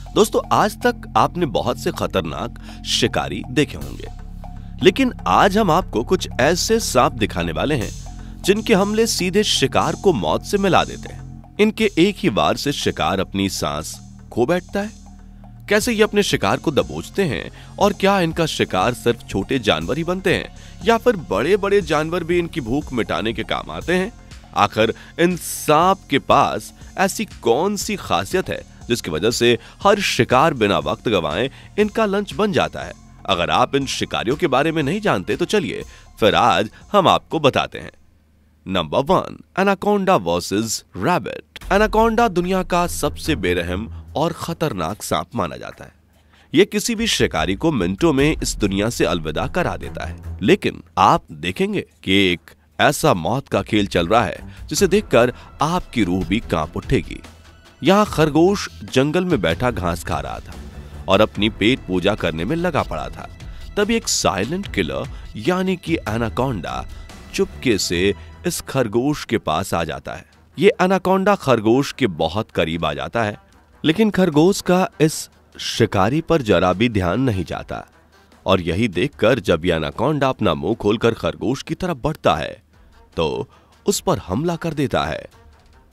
दोस्तों, आज तक आपने बहुत से खतरनाक शिकारी देखे होंगे, लेकिन आज हम आपको कुछ ऐसे सांप दिखाने वाले हैं जिनके हमले सीधे शिकार को मौत से मिला देते हैं। इनके एक ही वार से शिकार अपनी सांस खो बैठता है। कैसे ये अपने शिकार को दबोचते हैं और क्या इनका शिकार सिर्फ छोटे जानवर ही बनते हैं या फिर बड़े बड़े जानवर भी इनकी भूख मिटाने के काम आते हैं? आखिर इन सांप के पास ऐसी कौन सी खासियत है जिसकी वजह से हर शिकार बिना वक्त गंवाए इनका लंच बन जाता है? अगर आप इन शिकारियों के बारे में नहीं जानते तो चलिए फिर आज हम आपको बताते हैं। Number 1, anaconda versus rabbit. Anaconda दुनिया का सबसे बेरहम और खतरनाक सांप माना जाता है। यह किसी भी शिकारी को मिनटों में इस दुनिया से अलविदा करा देता है। लेकिन आप देखेंगे कि एक ऐसा मौत का खेल चल रहा है जिसे देखकर आपकी रूह भी कांप उठेगी। यहाँ खरगोश जंगल में बैठा घास खा रहा था और अपनी पेट पूजा करने में लगा पड़ा था। तभी एक साइलेंट किलर यानी कि एनाकोंडा चुपके से इस खरगोश के पास आ जाता है। ये एनाकोंडा खरगोश के बहुत करीब आ जाता है, लेकिन खरगोश का इस शिकारी पर जरा भी ध्यान नहीं जाता और यही देखकर जब यह एनाकोंडा अपना मुंह खोलकर खरगोश की तरफ बढ़ता है तो उस पर हमला कर देता है।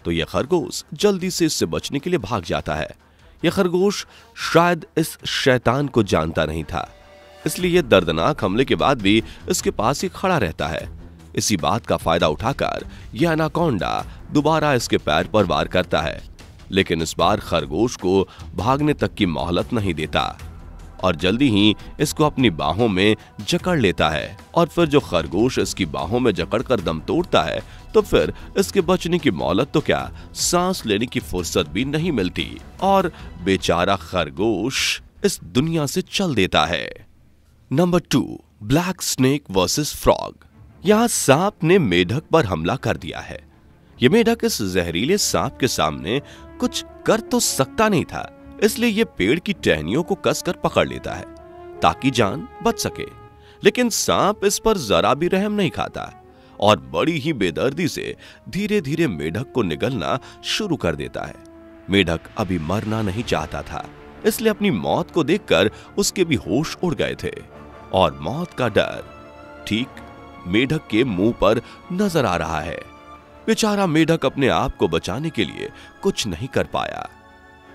तो यह खरगोश जल्दी से इससे बचने के लिए भाग जाता है। यह खरगोश शायद इस शैतान को जानता नहीं था, इसलिए यह दर्दनाक हमले के बाद भी इसके पास ही खड़ा रहता है। इसी बात का फायदा उठाकर यह एनाकोंडा दोबारा इसके पैर पर वार करता है, लेकिन इस बार खरगोश को भागने तक की मोहलत नहीं देता और जल्दी ही इसको अपनी बाहों में जकड़ लेता है। और फिर जो खरगोश इसकी बाहों में जकड़कर दम तोड़ता है तो फिर इसके बचने की मोहलत तो क्या, सांस लेने की फुर्सत भी नहीं मिलती और बेचारा खरगोश इस दुनिया से चल देता है। Number 2, black snake versus frog. यहाँ सांप ने मेढक पर हमला कर दिया है। यह मेढक इस जहरीले सांप के सामने कुछ कर तो सकता नहीं था, इसलिए यह पेड़ की टहनियों को कसकर पकड़ लेता है ताकि जान बच सके। लेकिन सांप इस पर जरा भी रहम नहीं खाता और बड़ी ही बेदर्दी से धीरे धीरे मेढक को निगलना शुरू कर देता है। मेढक अभी मरना नहीं चाहता था, इसलिए अपनी मौत को देखकर उसके भी होश उड़ गए थे और मौत का डर ठीक मेढक के मुंह पर नजर आ रहा है। बेचारा मेढक अपने आप को बचाने के लिए कुछ नहीं कर पाया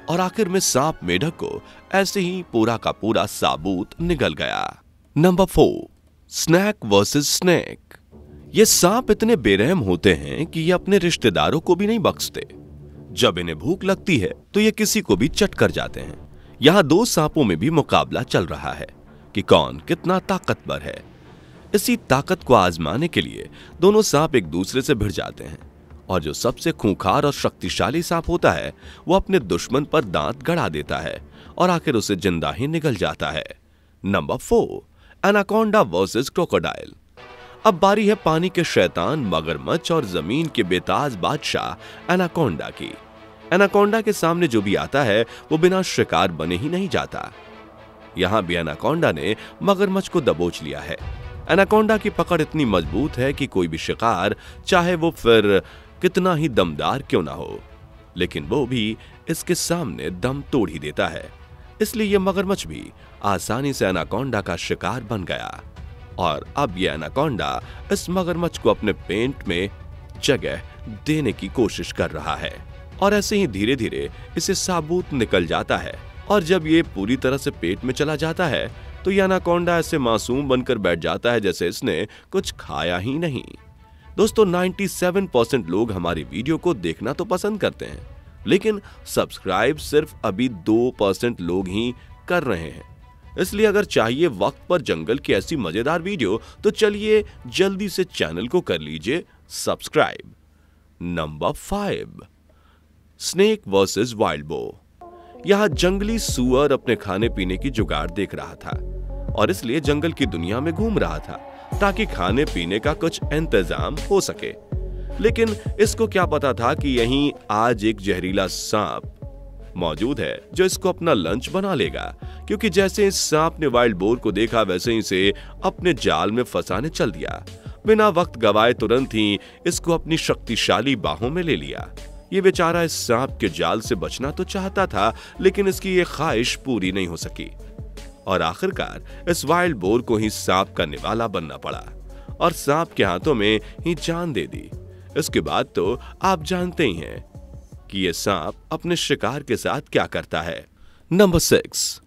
और आखिर में सांप मेढक को ऐसे ही पूरा का पूरा साबुत निगल गया। Number 4, snake versus snake. ये सांप इतने बेरहम होते हैं कि ये अपने रिश्तेदारों को भी नहीं बख्शते। जब इन्हें भूख लगती है तो ये किसी को भी चट कर जाते हैं। यहाँ 2 सांपों में भी मुकाबला चल रहा है कि कौन कितना ताकतवर है। इसी ताकत को आजमाने के लिए दोनों सांप एक दूसरे से भिड़ जाते हैं और जो सबसे खूंखार और शक्तिशाली सांप होता है वो अपने दुश्मन पर दांत गड़ा देता है और आखिर उसे जिंदा ही निगल जाता है। Number 4, anaconda versus crocodile. अब बारी है पानी के शैतान मगरमच्छ और जमीन के बेताज बादशाह एनाकोंडा की। एनाकोंडा के सामने जो भी आता है वो बिना शिकार बने ही नहीं जाता। यहां भी एनाकोंडा ने मगरमच्छ को दबोच लिया है। एनाकोंडा की पकड़ इतनी मजबूत है कि कोई भी शिकार, चाहे वो फिर कितना ही दमदार क्यों ना हो, लेकिन वो भी इसके सामने दम तोड़ ही देता है। इसलिए यह मगरमच्छ भी आसानी से एनाकोंडा का शिकार बन गया और अब यह एनाकोंडा इस मगरमच्छ को अपने पेट में जगह देने की कोशिश कर रहा है और ऐसे ही धीरे धीरे इसे साबुत निकल जाता है। और जब ये पूरी तरह से पेट में चला जाता है तो यह एनाकोंडा ऐसे मासूम बनकर बैठ जाता है जैसे इसने कुछ खाया ही नहीं। दोस्तों, 97% लोग हमारी वीडियो को देखना तो पसंद करते हैं, लेकिन सब्सक्राइब सिर्फ अभी 2% लोग ही कर रहे हैं। इसलिए अगर चाहिए वक्त पर जंगल की ऐसी मजेदार वीडियो तो चलिए जल्दी से चैनल को कर लीजिए subscribe. Number 5, snake versus wild बो। यहां जंगली सुअर अपने खाने पीने की जुगाड़ देख रहा था और इसलिए जंगल की दुनिया में घूम रहा था ताकि खाने पीने का कुछ इंतजाम हो सके। लेकिन इसको क्या पता था कि यहीं आज एक जहरीला सांप मौजूद है जो इसको अपना लंच बना लेगा, क्योंकि जैसे इस सांप ने वाइल्ड बोर को देखा वैसे ही इसे अपने जाल में फंसाने चल दिया। बिना वक्त गवाए तुरंत ही इसको अपनी शक्तिशाली बाहों में ले लिया। ये बेचारा इस सांप के जाल से बचना तो चाहता था, लेकिन इसकी ये ख्वाहिश पूरी नहीं हो सकी और आखिरकार इस वाइल्ड बोर को ही सांप का निवाला बनना पड़ा और सांप के हाथों में ही जान दे दी। इसके बाद तो आप जानते ही हैं कि ये सांप अपने शिकार के साथ क्या करता है। Number 6,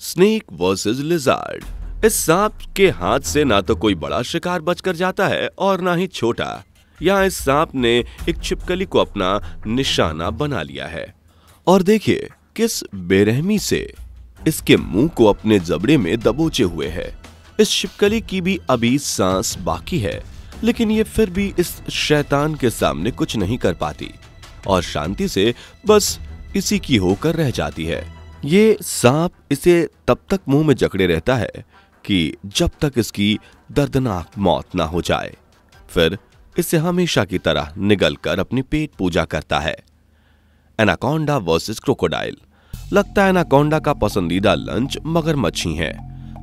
snake versus lizard. इस सांप के हाथ से ना तो कोई बड़ा शिकार बचकर जाता है और ना ही छोटा। यहाँ इस सांप ने एक छिपकली को अपना निशाना बना लिया है और देखिए किस बेरहमी से इसके मुंह को अपने जबड़े में दबोचे हुए है। इस छिपकली की भी अभी सांस बाकी है, लेकिन ये फिर भी इस शैतान के सामने कुछ नहीं कर पाती और शांति से बस इसी की होकर रह जाती है। ये सांप इसे तब तक मुंह में जकड़े रहता है कि जब तक इसकी दर्दनाक मौत ना हो जाए, फिर इसे हमेशा की तरह निगलकर अपनी पेट पूजा करता है। Anaconda versus crocodile. लगता है एनाकोंडा का पसंदीदा लंच मगरमच्छ ही है।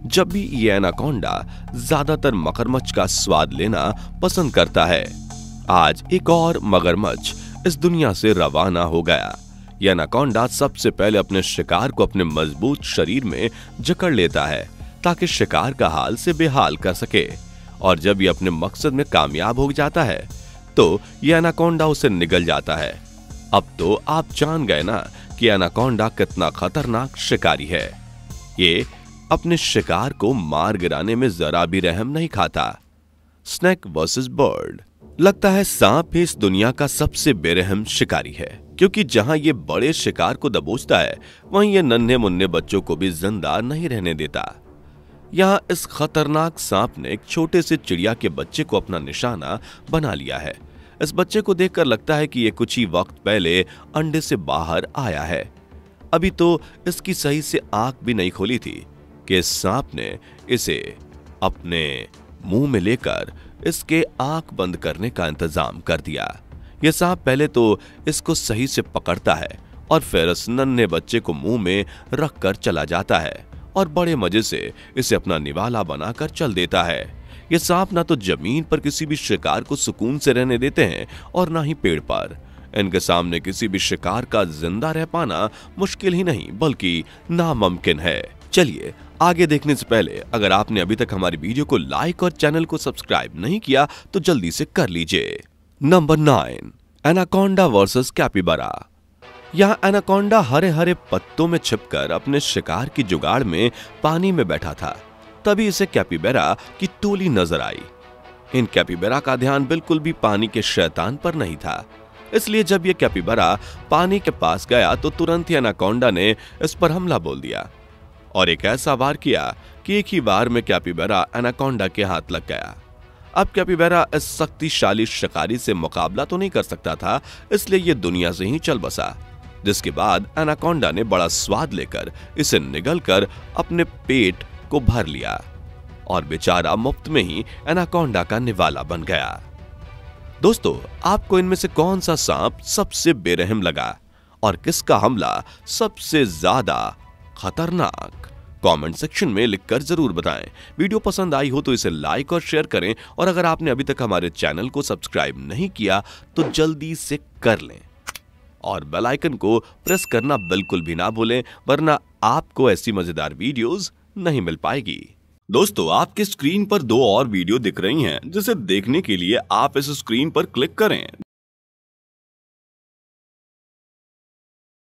जब भी ये एनाकोंडा ज्यादातर मगरमच्छ का स्वाद लेना पसंद करता है। आज एक और मगरमच्छ इस दुनिया से रवाना हो गया। ये एनाकोंडा सबसे पहले अपने शिकार को अपने मजबूत शरीर में जकड़ लेता है ताकि शिकार का हाल से बेहाल कर सके और जब ये अपने मकसद में कामयाब हो जाता है तो ये एनाकोंडा उसे निगल जाता है। अब तो आप जान गए ना कि एनाकोंडा कितना खतरनाक शिकारी है। ये अपने शिकार को मार गिराने में जरा भी रहम नहीं खाता। Snake versus bird. लगता है सांप ही इस दुनिया का सबसे बेरहम शिकारी है, क्योंकि जहां ये बड़े शिकार को दबोचता है वहीं ये नन्हे मुन्ने बच्चों को भी जिंदा नहीं रहने देता। यहाँ इस खतरनाक सांप ने एक छोटे से चिड़िया के बच्चे को अपना निशाना बना लिया है। इस बच्चे को देखकर लगता है कि ये कुछ ही वक्त पहले अंडे से बाहर आया है। अभी तो इसकी सही से आंख भी नहीं खोली थी कि इस सांप ने इसे अपने मुंह में लेकर इसके आंख बंद करने का इंतजाम कर दिया। यह सांप पहले तो इसको सही से पकड़ता है और फिर इस नन्हे बच्चे को मुंह में रखकर चला जाता है और बड़े मजे से इसे अपना निवाला बनाकर चल देता है। ये सांप ना तो जमीन पर किसी भी शिकार को सुकून से रहने देते हैं और ना ही पेड़ पर। इनके सामने किसी भी शिकार का जिंदा रह पाना मुश्किल ही नहीं बल्कि नामुमकिन है। चलिए आगे देखने से पहले अगर आपने अभी तक हमारी वीडियो को लाइक और चैनल को सब्सक्राइब नहीं किया तो जल्दी से कर लीजिए। Number 9, anaconda versus capybara. यहाँ एनाकोंडा हरे हरे पत्तों में छिपकर अपने शिकार की जुगाड़ में पानी में बैठा था। तभी इसे कैपिबारा की टोली नजर आई। इन कैपिबारा का ध्यान बिल्कुल भी पानी के शैतान पर नहीं था, इसलिए जब ये कैपिबारा पानी के पास गया तो तुरंत ही एनाकोंडा ने इस पर हमला बोल दिया और एक ऐसा वार किया कि एक ही बार में कैपिबारा एनाकोंडा के हाथ लग गया। अब कैपिबारा इस शक्तिशाली शिकारी से मुकाबला तो नहीं कर सकता था, इसलिए ये दुनिया से ही चल बसा। जिसके बाद एनाकोंडा ने बड़ा स्वाद लेकर इसे निगलकर अपने पेट को भर लिया और बेचारा मुफ्त में ही एनाकोंडा का निवाला बन गया। दोस्तों, आपको इनमें से कौन सा सांप सबसे बेरहम लगा और किसका हमला सबसे ज्यादा खतरनाक? कमेंट सेक्शन में लिखकर जरूर बताएं। वीडियो पसंद आई हो तो इसे लाइक और शेयर करें और अगर आपने अभी तक हमारे चैनल को सब्सक्राइब नहीं किया तो जल्दी से कर लें और बेल आइकन को प्रेस करना बिल्कुल भी ना भूलें, वरना आपको ऐसी मजेदार वीडियोस नहीं मिल पाएगी। दोस्तों, आपके स्क्रीन पर 2 और वीडियो दिख रही हैं, जिसे देखने के लिए आप इस स्क्रीन पर क्लिक करें।